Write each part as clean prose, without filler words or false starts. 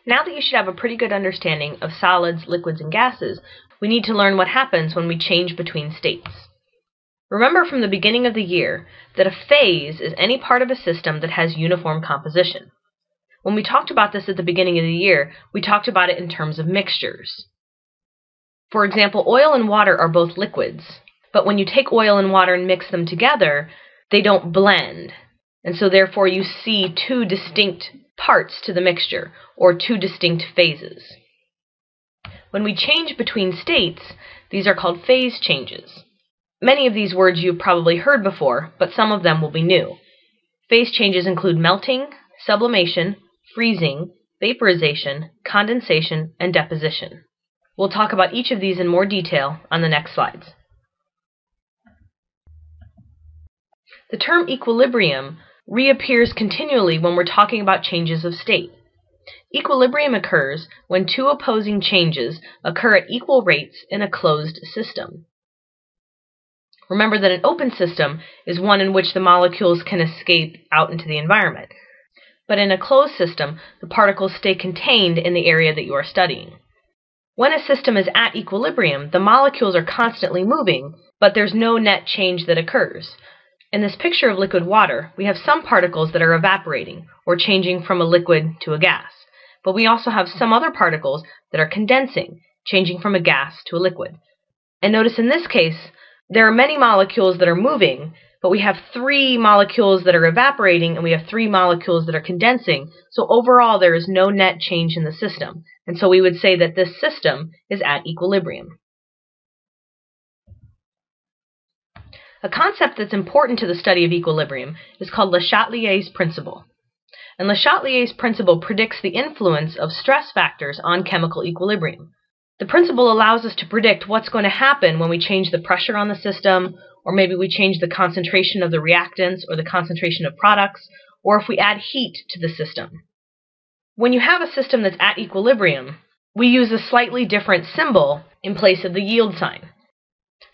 Now that you should have a pretty good understanding of solids, liquids, and gases, we need to learn what happens when we change between states. Remember from the beginning of the year that a phase is any part of a system that has uniform composition. When we talked about this at the beginning of the year, we talked about it in terms of mixtures. For example, oil and water are both liquids, but when you take oil and water and mix them together, they don't blend, and so therefore you see two distinct parts to the mixture, or two distinct phases. When we change between states, these are called phase changes. Many of these words you've probably heard before, but some of them will be new. Phase changes include melting, sublimation, freezing, vaporization, condensation, and deposition. We'll talk about each of these in more detail on the next slides. The term equilibrium reappears continually when we're talking about changes of state. Equilibrium occurs when two opposing changes occur at equal rates in a closed system. Remember that an open system is one in which the molecules can escape out into the environment. But in a closed system, the particles stay contained in the area that you are studying. When a system is at equilibrium, the molecules are constantly moving, but there's no net change that occurs. In this picture of liquid water, we have some particles that are evaporating, or changing from a liquid to a gas. But we also have some other particles that are condensing, changing from a gas to a liquid. And notice in this case, there are many molecules that are moving, but we have 3 molecules that are evaporating and we have 3 molecules that are condensing. So overall, there is no net change in the system. And so we would say that this system is at equilibrium. A concept that's important to the study of equilibrium is called Le Chatelier's principle. And Le Chatelier's principle predicts the influence of stress factors on chemical equilibrium. The principle allows us to predict what's going to happen when we change the pressure on the system, or maybe we change the concentration of the reactants or the concentration of products, or if we add heat to the system. When you have a system that's at equilibrium, we use a slightly different symbol in place of the yield sign.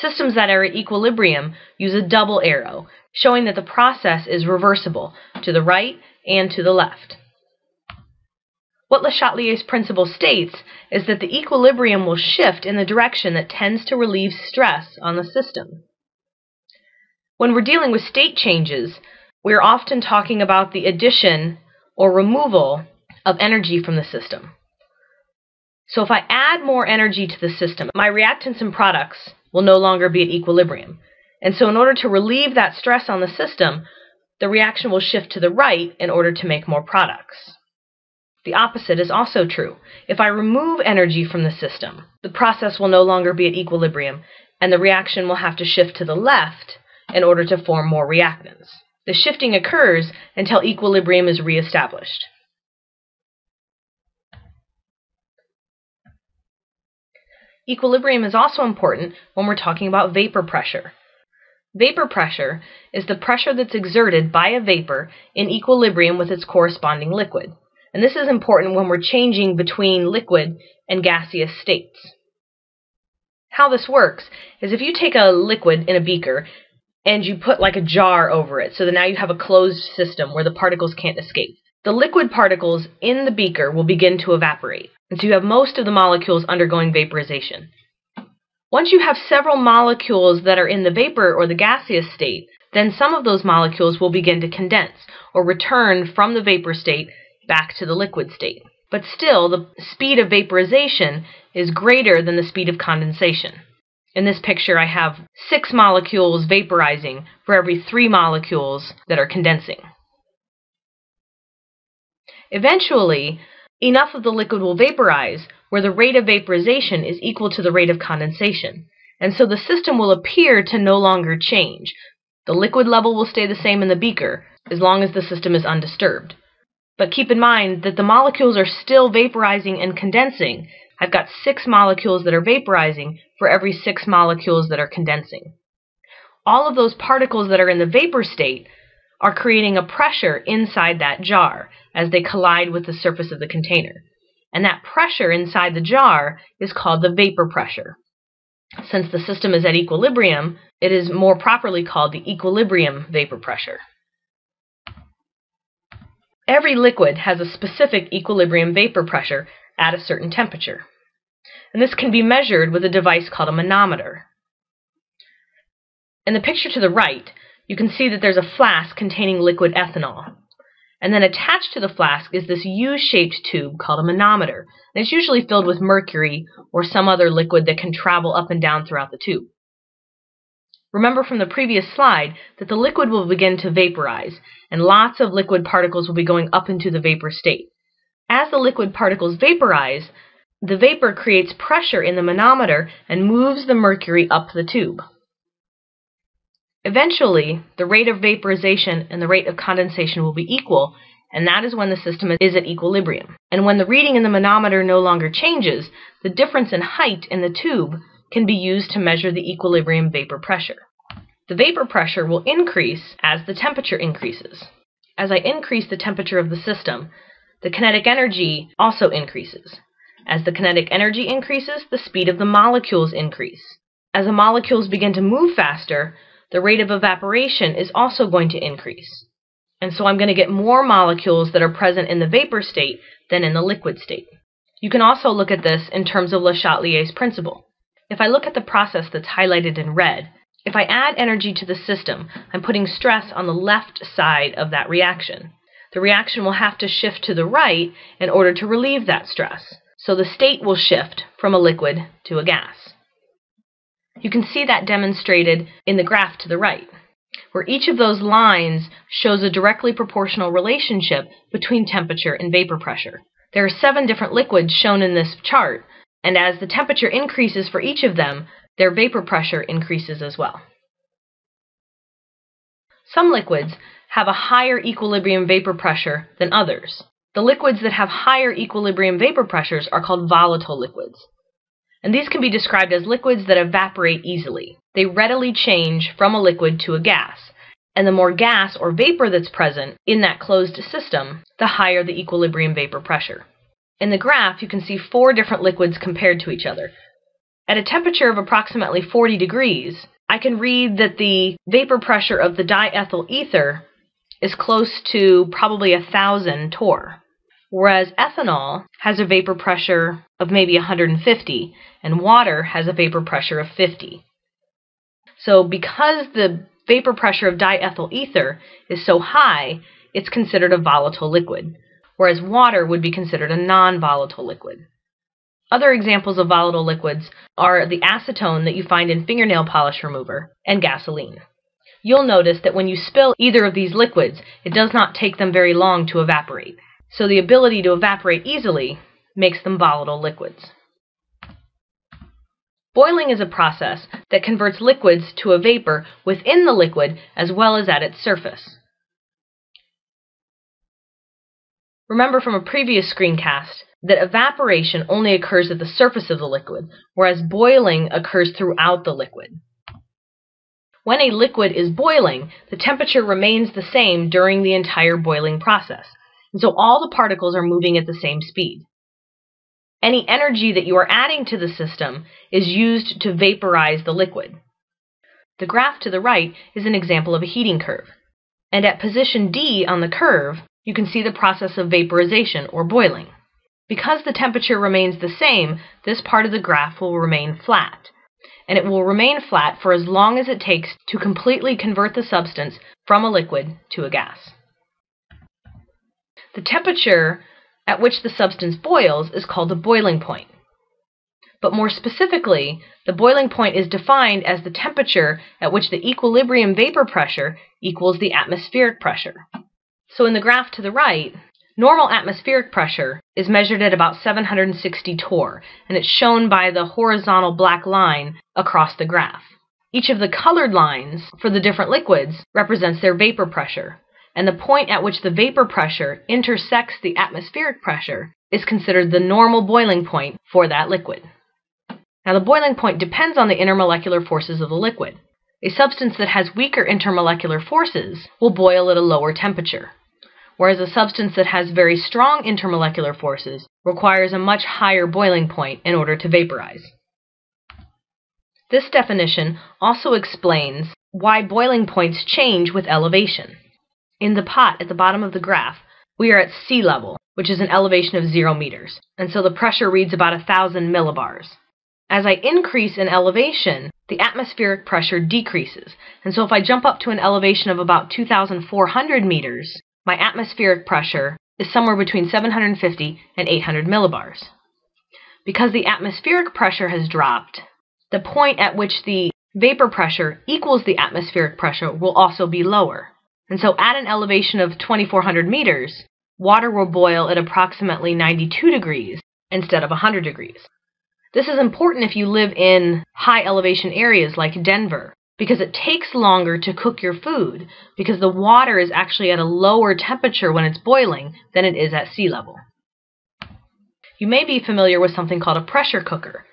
Systems that are at equilibrium use a double arrow, showing that the process is reversible to the right and to the left. What Le Chatelier's principle states is that the equilibrium will shift in the direction that tends to relieve stress on the system. When we're dealing with state changes, we're often talking about the addition or removal of energy from the system. So if I add more energy to the system, my reactants and products will no longer be at equilibrium. And so in order to relieve that stress on the system, the reaction will shift to the right in order to make more products. The opposite is also true. If I remove energy from the system, the process will no longer be at equilibrium, and the reaction will have to shift to the left in order to form more reactants. The shifting occurs until equilibrium is reestablished. Equilibrium is also important when we're talking about vapor pressure. Vapor pressure is the pressure that's exerted by a vapor in equilibrium with its corresponding liquid. And this is important when we're changing between liquid and gaseous states. How this works is if you take a liquid in a beaker and you put like a jar over it, so that now you have a closed system where the particles can't escape. The liquid particles in the beaker will begin to evaporate. And so you have most of the molecules undergoing vaporization. Once you have several molecules that are in the vapor or the gaseous state, then some of those molecules will begin to condense or return from the vapor state back to the liquid state. But still, the speed of vaporization is greater than the speed of condensation. In this picture, I have 6 molecules vaporizing for every 3 molecules that are condensing. Eventually, enough of the liquid will vaporize where the rate of vaporization is equal to the rate of condensation. And so the system will appear to no longer change. The liquid level will stay the same in the beaker as long as the system is undisturbed. But keep in mind that the molecules are still vaporizing and condensing. I've got 6 molecules that are vaporizing for every 6 molecules that are condensing. All of those particles that are in the vapor state are creating a pressure inside that jar as they collide with the surface of the container. And that pressure inside the jar is called the vapor pressure. Since the system is at equilibrium, it is more properly called the equilibrium vapor pressure. Every liquid has a specific equilibrium vapor pressure at a certain temperature, and this can be measured with a device called a manometer. In the picture to the right, you can see that there's a flask containing liquid ethanol, and then attached to the flask is this U-shaped tube called a manometer, and it's usually filled with mercury or some other liquid that can travel up and down throughout the tube. Remember from the previous slide that the liquid will begin to vaporize, and lots of liquid particles will be going up into the vapor state. As the liquid particles vaporize, the vapor creates pressure in the manometer and moves the mercury up the tube. Eventually, the rate of vaporization and the rate of condensation will be equal, and that is when the system is at equilibrium. And when the reading in the manometer no longer changes, the difference in height in the tube can be used to measure the equilibrium vapor pressure. The vapor pressure will increase as the temperature increases. As I increase the temperature of the system, the kinetic energy also increases. As the kinetic energy increases, the speed of the molecules increase. As the molecules begin to move faster, the rate of evaporation is also going to increase. And so I'm going to get more molecules that are present in the vapor state than in the liquid state. You can also look at this in terms of Le Chatelier's principle. If I look at the process that's highlighted in red, if I add energy to the system, I'm putting stress on the left side of that reaction. The reaction will have to shift to the right in order to relieve that stress. So the state will shift from a liquid to a gas. You can see that demonstrated in the graph to the right, where each of those lines shows a directly proportional relationship between temperature and vapor pressure. There are 7 different liquids shown in this chart, and as the temperature increases for each of them, their vapor pressure increases as well. Some liquids have a higher equilibrium vapor pressure than others. The liquids that have higher equilibrium vapor pressures are called volatile liquids. And these can be described as liquids that evaporate easily. They readily change from a liquid to a gas, and the more gas or vapor that's present in that closed system, the higher the equilibrium vapor pressure. In the graph, you can see 4 different liquids compared to each other. At a temperature of approximately 40 degrees, I can read that the vapor pressure of the diethyl ether is close to probably 1,000 torr, whereas ethanol has a vapor pressure of maybe 150, and water has a vapor pressure of 50. So because the vapor pressure of diethyl ether is so high, it's considered a volatile liquid, whereas water would be considered a non-volatile liquid. Other examples of volatile liquids are the acetone that you find in fingernail polish remover and gasoline. You'll notice that when you spill either of these liquids, it does not take them very long to evaporate. So the ability to evaporate easily makes them volatile liquids. Boiling is a process that converts liquids to a vapor within the liquid as well as at its surface. Remember from a previous screencast that evaporation only occurs at the surface of the liquid, whereas boiling occurs throughout the liquid. When a liquid is boiling, the temperature remains the same during the entire boiling process, and so all the particles are moving at the same speed. Any energy that you are adding to the system is used to vaporize the liquid. The graph to the right is an example of a heating curve, and at position D on the curve, you can see the process of vaporization or boiling. Because the temperature remains the same, this part of the graph will remain flat, and it will remain flat for as long as it takes to completely convert the substance from a liquid to a gas. The temperature at which the substance boils is called the boiling point. But more specifically, the boiling point is defined as the temperature at which the equilibrium vapor pressure equals the atmospheric pressure. So in the graph to the right, normal atmospheric pressure is measured at about 760 torr, and it's shown by the horizontal black line across the graph. Each of the colored lines for the different liquids represents their vapor pressure, and the point at which the vapor pressure intersects the atmospheric pressure is considered the normal boiling point for that liquid. Now, the boiling point depends on the intermolecular forces of the liquid. A substance that has weaker intermolecular forces will boil at a lower temperature, whereas a substance that has very strong intermolecular forces requires a much higher boiling point in order to vaporize. This definition also explains why boiling points change with elevation. In the pot at the bottom of the graph, we are at sea level, which is an elevation of 0 meters, and so the pressure reads about 1,000 millibars. As I increase in elevation, the atmospheric pressure decreases, and so if I jump up to an elevation of about 2,400 meters, my atmospheric pressure is somewhere between 750 and 800 millibars. Because the atmospheric pressure has dropped, the point at which the vapor pressure equals the atmospheric pressure will also be lower. And so at an elevation of 2,400 meters, water will boil at approximately 92 degrees instead of 100 degrees. This is important if you live in high elevation areas like Denver, because it takes longer to cook your food because the water is actually at a lower temperature when it's boiling than it is at sea level. You may be familiar with something called a pressure cooker.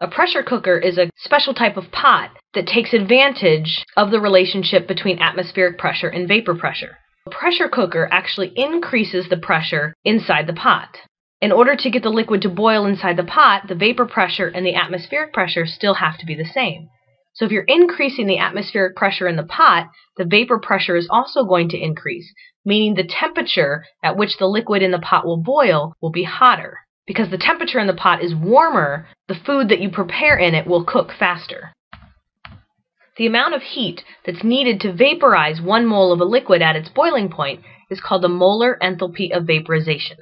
A pressure cooker is a special type of pot that takes advantage of the relationship between atmospheric pressure and vapor pressure. A pressure cooker actually increases the pressure inside the pot. In order to get the liquid to boil inside the pot, the vapor pressure and the atmospheric pressure still have to be the same. So if you're increasing the atmospheric pressure in the pot, the vapor pressure is also going to increase, meaning the temperature at which the liquid in the pot will boil will be hotter. Because the temperature in the pot is warmer, the food that you prepare in it will cook faster. The amount of heat that's needed to vaporize 1 mole of a liquid at its boiling point is called the molar enthalpy of vaporization.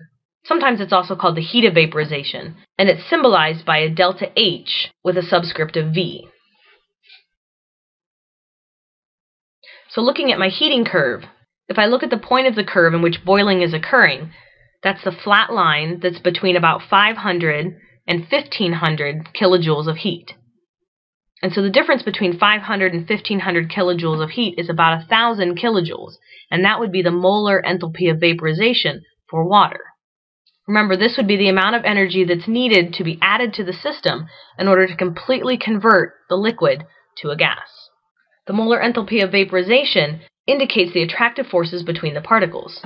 Sometimes it's also called the heat of vaporization, and it's symbolized by a delta H with a subscript of V. So looking at my heating curve, if I look at the point of the curve in which boiling is occurring, that's the flat line that's between about 500 and 1500 kilojoules of heat. And so the difference between 500 and 1500 kilojoules of heat is about 1,000 kilojoules, and that would be the molar enthalpy of vaporization for water. Remember, this would be the amount of energy that's needed to be added to the system in order to completely convert the liquid to a gas. The molar enthalpy of vaporization indicates the attractive forces between the particles.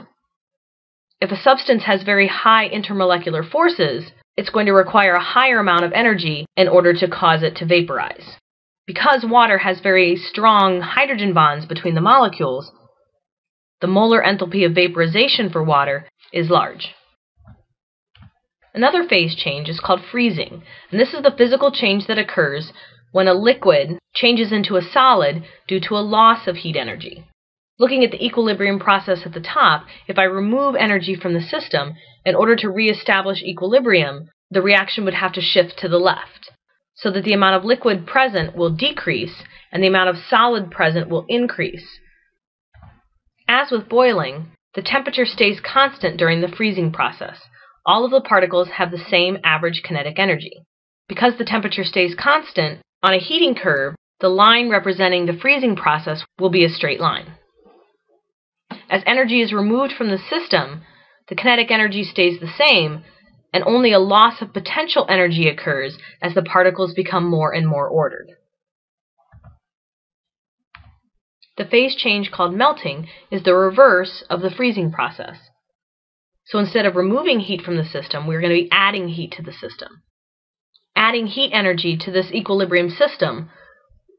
If a substance has very high intermolecular forces, it's going to require a higher amount of energy in order to cause it to vaporize. Because water has very strong hydrogen bonds between the molecules, the molar enthalpy of vaporization for water is large. Another phase change is called freezing, and this is the physical change that occurs when a liquid changes into a solid due to a loss of heat energy. Looking at the equilibrium process at the top, if I remove energy from the system, in order to reestablish equilibrium, the reaction would have to shift to the left, so that the amount of liquid present will decrease and the amount of solid present will increase. As with boiling, the temperature stays constant during the freezing process. All of the particles have the same average kinetic energy. Because the temperature stays constant, on a heating curve, the line representing the freezing process will be a straight line. As energy is removed from the system, the kinetic energy stays the same, and only a loss of potential energy occurs as the particles become more and more ordered. The phase change called melting is the reverse of the freezing process. So instead of removing heat from the system, we're going to be adding heat to the system. Adding heat energy to this equilibrium system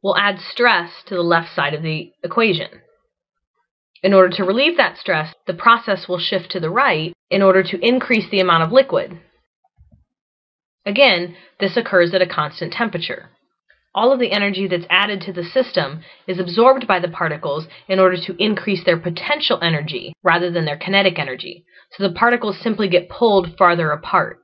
will add stress to the left side of the equation. In order to relieve that stress, the process will shift to the right in order to increase the amount of liquid. Again, this occurs at a constant temperature. All of the energy that's added to the system is absorbed by the particles in order to increase their potential energy rather than their kinetic energy. So the particles simply get pulled farther apart.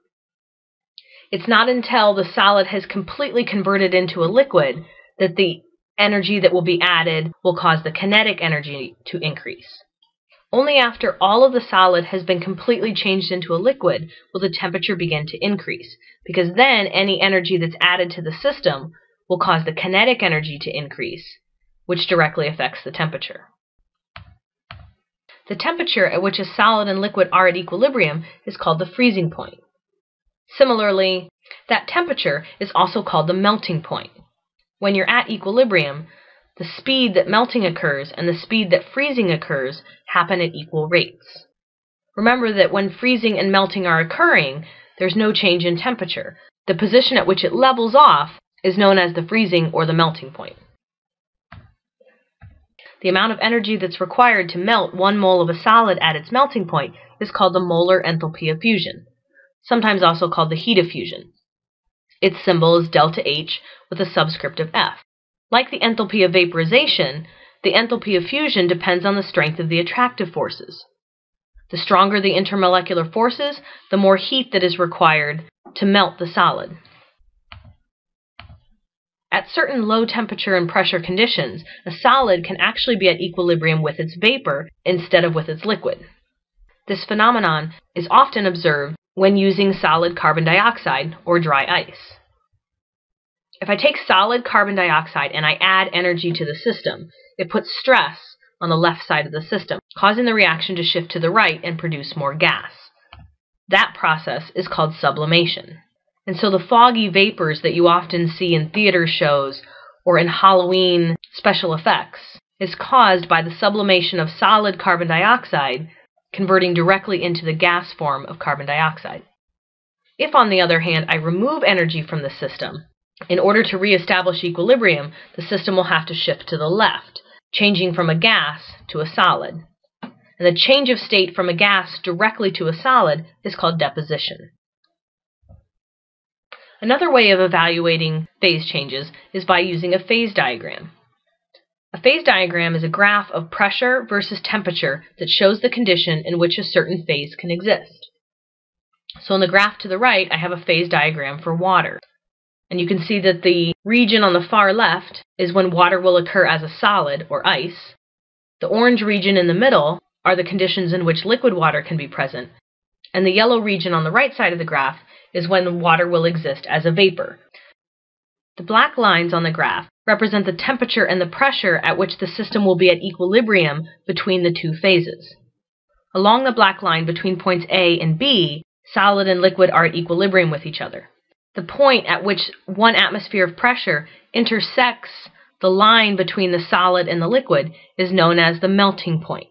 It's not until the solid has completely converted into a liquid that the energy that will be added will cause the kinetic energy to increase. Only after all of the solid has been completely changed into a liquid will the temperature begin to increase, because then any energy that's added to the system will cause the kinetic energy to increase, which directly affects the temperature. The temperature at which a solid and liquid are at equilibrium is called the freezing point. Similarly, that temperature is also called the melting point. When you're at equilibrium, the speed that melting occurs and the speed that freezing occurs happen at equal rates. Remember that when freezing and melting are occurring, there's no change in temperature. The position at which it levels off is known as the freezing or the melting point. The amount of energy that's required to melt 1 mole of a solid at its melting point is called the molar enthalpy of fusion, sometimes also called the heat of fusion. Its symbol is delta H with a subscript of F. Like the enthalpy of vaporization, the enthalpy of fusion depends on the strength of the attractive forces. The stronger the intermolecular forces, the more heat that is required to melt the solid. At certain low temperature and pressure conditions, a solid can actually be at equilibrium with its vapor instead of with its liquid. This phenomenon is often observed when using solid carbon dioxide or dry ice. If I take solid carbon dioxide and I add energy to the system, it puts stress on the left side of the system, causing the reaction to shift to the right and produce more gas. That process is called sublimation. And so the foggy vapors that you often see in theater shows or in Halloween special effects is caused by the sublimation of solid carbon dioxide converting directly into the gas form of carbon dioxide. If, on the other hand, I remove energy from the system, in order to reestablish equilibrium, the system will have to shift to the left, changing from a gas to a solid. And the change of state from a gas directly to a solid is called deposition. Another way of evaluating phase changes is by using a phase diagram. A phase diagram is a graph of pressure versus temperature that shows the condition in which a certain phase can exist. So in the graph to the right, I have a phase diagram for water. And you can see that the region on the far left is when water will occur as a solid or ice. The orange region in the middle are the conditions in which liquid water can be present. And the yellow region on the right side of the graph is when water will exist as a vapor. The black lines on the graph represent the temperature and the pressure at which the system will be at equilibrium between the two phases. Along the black line between points A and B, solid and liquid are at equilibrium with each other. The point at which 1 atmosphere of pressure intersects the line between the solid and the liquid is known as the melting point.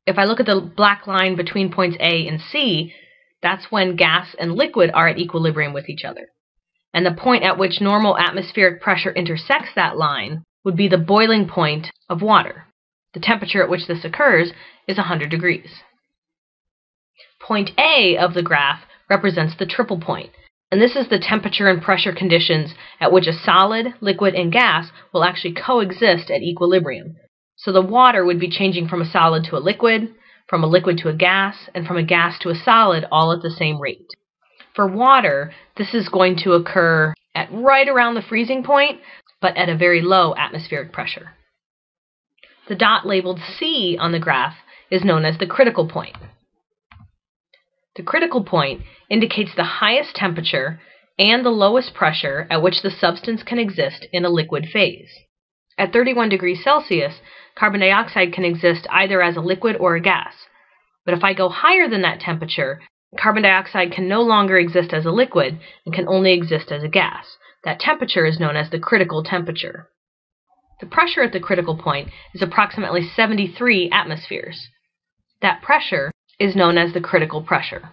If I look at the black line between points A and C, that's when gas and liquid are at equilibrium with each other. And the point at which normal atmospheric pressure intersects that line would be the boiling point of water. The temperature at which this occurs is 100 degrees. Point A of the graph represents the triple point, and this is the temperature and pressure conditions at which a solid, liquid, and gas will actually coexist at equilibrium. So the water would be changing from a solid to a liquid, from a liquid to a gas, and from a gas to a solid all at the same rate. For water, this is going to occur at right around the freezing point, but at a very low atmospheric pressure. The dot labeled C on the graph is known as the critical point. The critical point indicates the highest temperature and the lowest pressure at which the substance can exist in a liquid phase. At 31 degrees Celsius, carbon dioxide can exist either as a liquid or a gas. But if I go higher than that temperature, carbon dioxide can no longer exist as a liquid and can only exist as a gas. That temperature is known as the critical temperature. The pressure at the critical point is approximately 73 atmospheres. That pressure is known as the critical pressure.